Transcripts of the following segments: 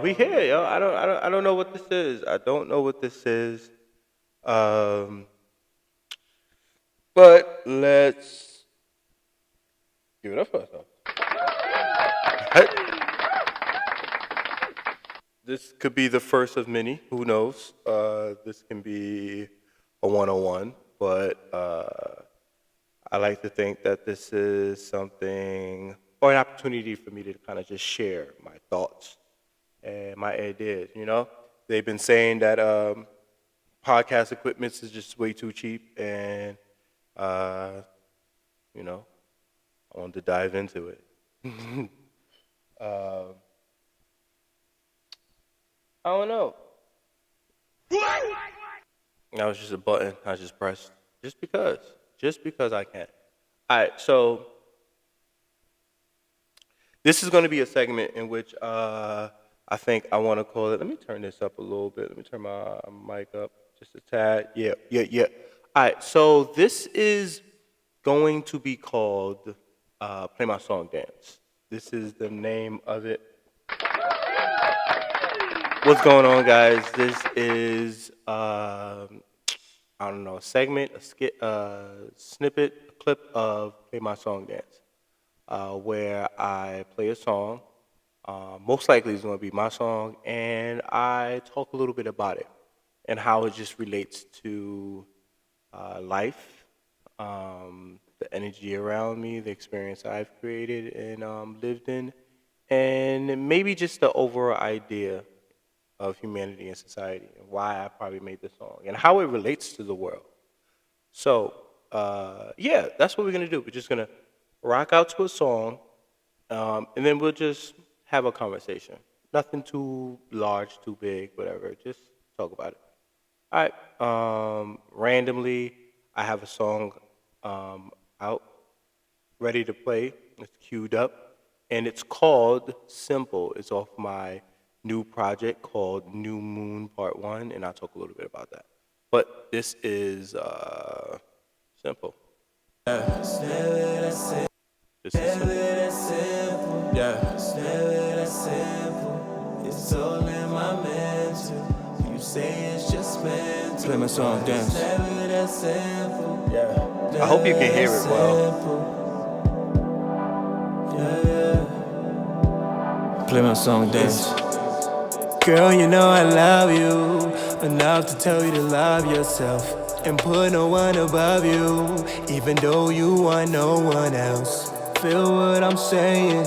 We here, yo. I don't know what this is. I don't know what this is. Um, but let's give it up for ourselves. This could be the first of many. Who knows? This can be a one-on-one, but I like to think that this is something or an opportunity for me to kind of just share my thoughts and my ideas. They've been saying that podcast equipment is just way too cheap, and uh, you know, I wanted to dive into it. uh, I don't know. That was just a button I just pressed, just because I can. All right, so this is going to be a segment in which I think I want to call it. Let me turn this up a little bit. Let me turn my mic up just a tad. Yeah. All right, so this is going to be called Play My Song Dance. This is the name of it. What's going on, guys? This is, I don't know, a segment, a skit, snippet, a clip of Play My Song Dance, where I play a song. Most likely it's going to be my song, and I talk a little bit about it and how it just relates to life, the energy around me, the experience I've created and lived in, and maybe just the overall idea of humanity and society and why I probably made this song and how it relates to the world. So, yeah, that's what we're going to do. We're just going to rock out to a song, and then we'll just have a conversation. Nothing too large, too big, whatever. Just talk about it. All right. Randomly, I have a song out, ready to play. It's queued up, and it's called Simple. It's off my new project called New Moon Part 1, and I'll talk a little bit about that. But this is Simple. This is Simple. Yeah. It's never that simple. It's all in my mental. You say it's just mental. Play my song, dance. It's never that simple. Yeah. I hope you can hear it well. Play my song, dance. Girl, you know I love you enough to tell you to love yourself and put no one above you, even though you want no one else. Feel what I'm saying?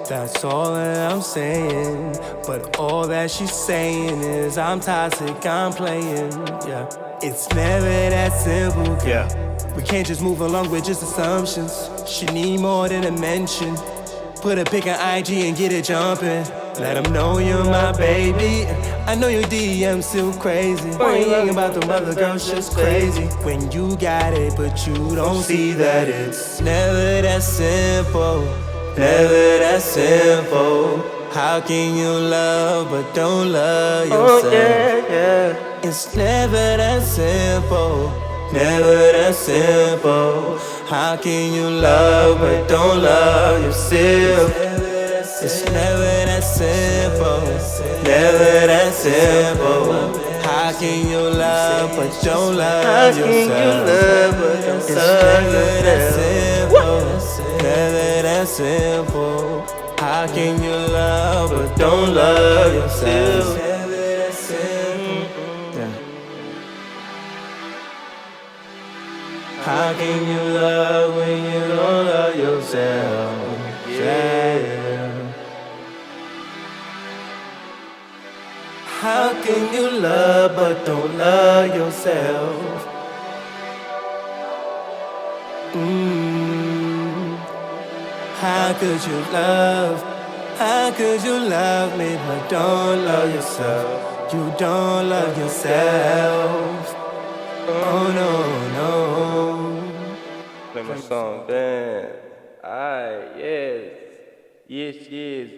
That's all that I'm saying. But all that she's saying is I'm toxic, I'm playing. Yeah, it's never that simple. Girl. Yeah, we can't just move along with just assumptions. She need more than a mention. Put a pic on IG and get it jumping. Let them know you're my baby. I know your DM's still crazy. Worrying about the other girls just crazy. When you got it, but you don't see that it's never that simple. Never that simple. How can you love but don't love yourself? Oh, yeah. It's never that simple. Never that simple. How can you love but don't love yourself? It's never that simple. Never that simple. How can you love but don't love yourself? It's never that simple. Never that simple. How can you love but don't love yourself? How can you love when you don't love yourself? Yeah. How can you love but don't love yourself? How could you love? How could you love me but don't love yourself? You don't love yourself. Oh no, no. Play my song, damn. Alright, yes. Yes.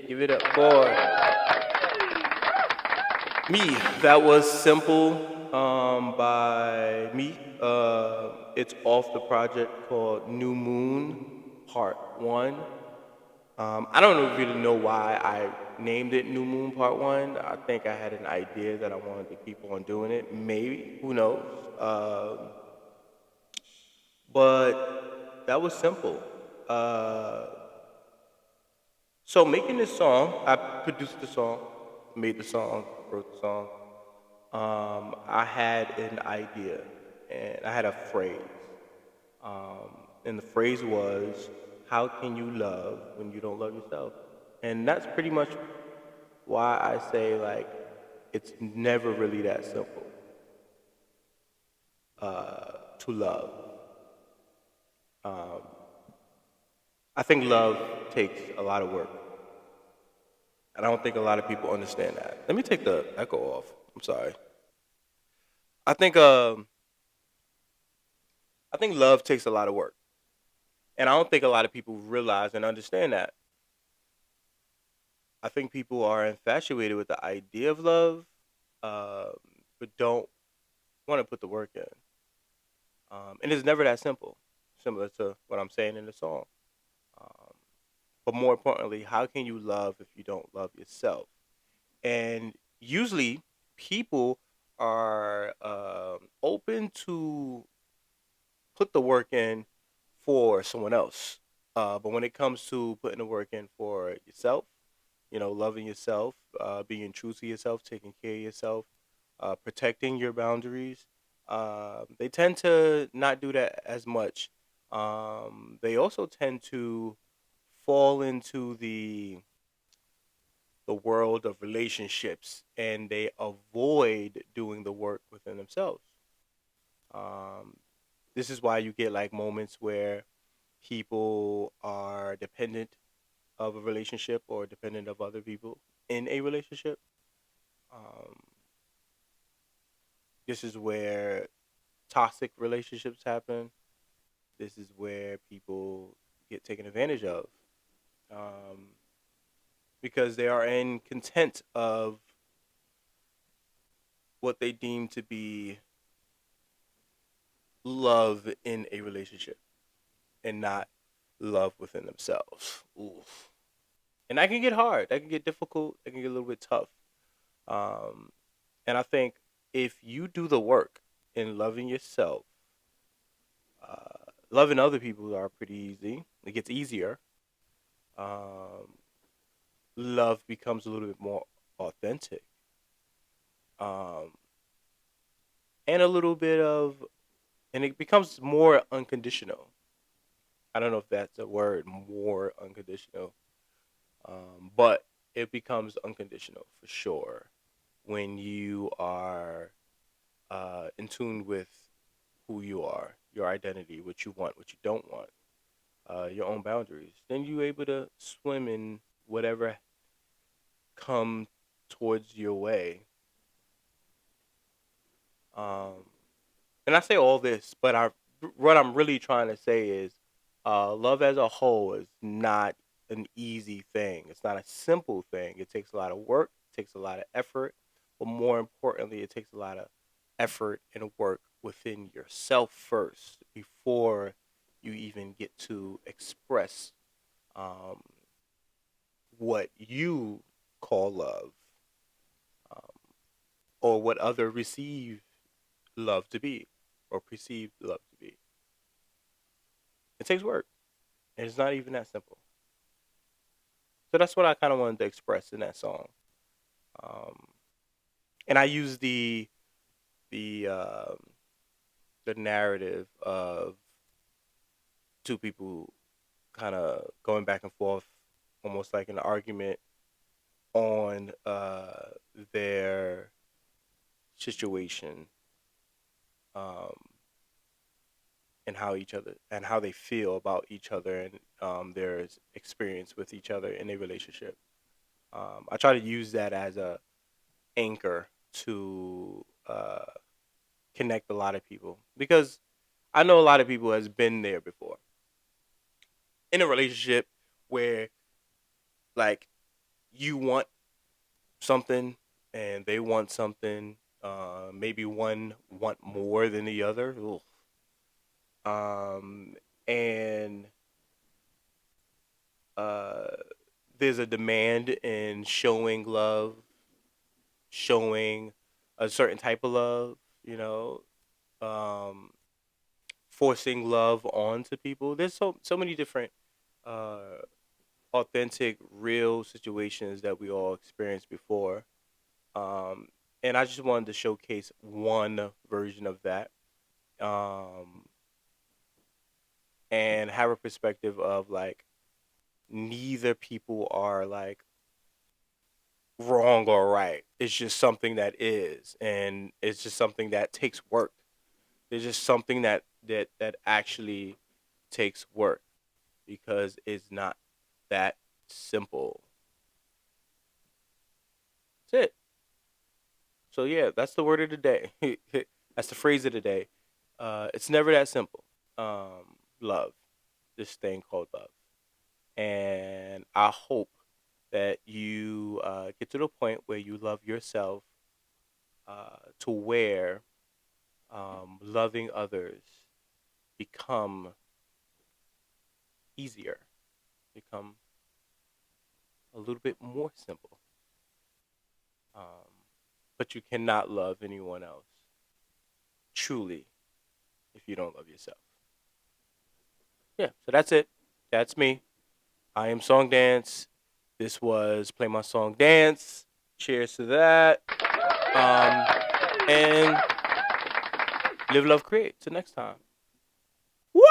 Give it up, boy. Me. That was Simple by me. It's off the project called New Moon Part 1. I don't really know why I named it New Moon Part 1. I think I had an idea that I wanted to keep on doing it. Maybe, who knows? But that was simple. Uh, so making this song, I produced the song, made the song, wrote the song. I had an idea and I had a phrase. And the phrase was, how can you love when you don't love yourself? And that's pretty much why I say, like, it's never really that simple to love. I think love takes a lot of work. And I don't think a lot of people understand that. Let me take the echo off. I'm sorry. I think I think love takes a lot of work. And I don't think a lot of people realize and understand that. I think people are infatuated with the idea of love, um, but don't want to put the work in. And it's never that simple, similar to what I'm saying in the song. Um, but more importantly, how can you love if you don't love yourself? And usually, people are open to put the work in for someone else. But when it comes to putting the work in for yourself, loving yourself, being true to yourself, taking care of yourself, protecting your boundaries, they tend to not do that as much. They also tend to fall into the world of relationships and they avoid doing the work within themselves. Um, this is why you get like moments where people are dependent of a relationship or dependent of other people in a relationship. Um, this is where toxic relationships happen. This is where people get taken advantage of um, because they are in content of what they deem to be love in a relationship and not love within themselves. Oof. And that can get hard. That can get difficult. That can get a little bit tough. Um, and I think if you do the work in loving yourself, loving other people are pretty easy. It gets easier. Um, love becomes a little bit more authentic. Um, and a little bit of, and it becomes more unconditional. I don't know if that's a word, more unconditional. But it becomes unconditional for sure when you are in tune with who you are, your identity, what you want, what you don't want, your own boundaries. Then you're able to swim in whatever come towards your way. Um, and I say all this, but what I'm really trying to say is, love as a whole is not an easy thing. It's not a simple thing. It takes a lot of work. It takes a lot of effort. But more importantly, it takes a lot of effort and work within yourself first before you even get to express um, what you call love, um, or what other receive love to be or perceive love to be. It takes work, and it's not even that simple. So that's what I kind of wanted to express in that song. Um, and I use the the narrative of two people kind of going back and forth, almost like an argument on their situation, um, and how they feel about each other and their experience with each other in a relationship. I try to use that as a anchor to connect a lot of people because I know a lot of people has been there before in a relationship where like you want something and they want something. Maybe one want more than the other. Oof. And uh, there's a demand in showing love, showing a certain type of love, you know, um, forcing love onto people. There's so many different uh, authentic, real situations that we all experienced before. Um, and I just wanted to showcase one version of that, um, and have a perspective of like neither people are like wrong or right. It's just something that is, and it's just something that takes work. It's just something that actually takes work because it's not that simple. That's it. So yeah, that's the word of the day. That's the phrase of the day. It's never that simple. Love, this thing called love, and I hope that you get to the point where you love yourself, to where loving others become easier, become a little bit more simple. But you cannot love anyone else truly if you don't love yourself. Yeah, so that's it. That's me. I am SongDance. This was Play My Song Dance. Cheers to that. And live, love, create. Till next time. Wah!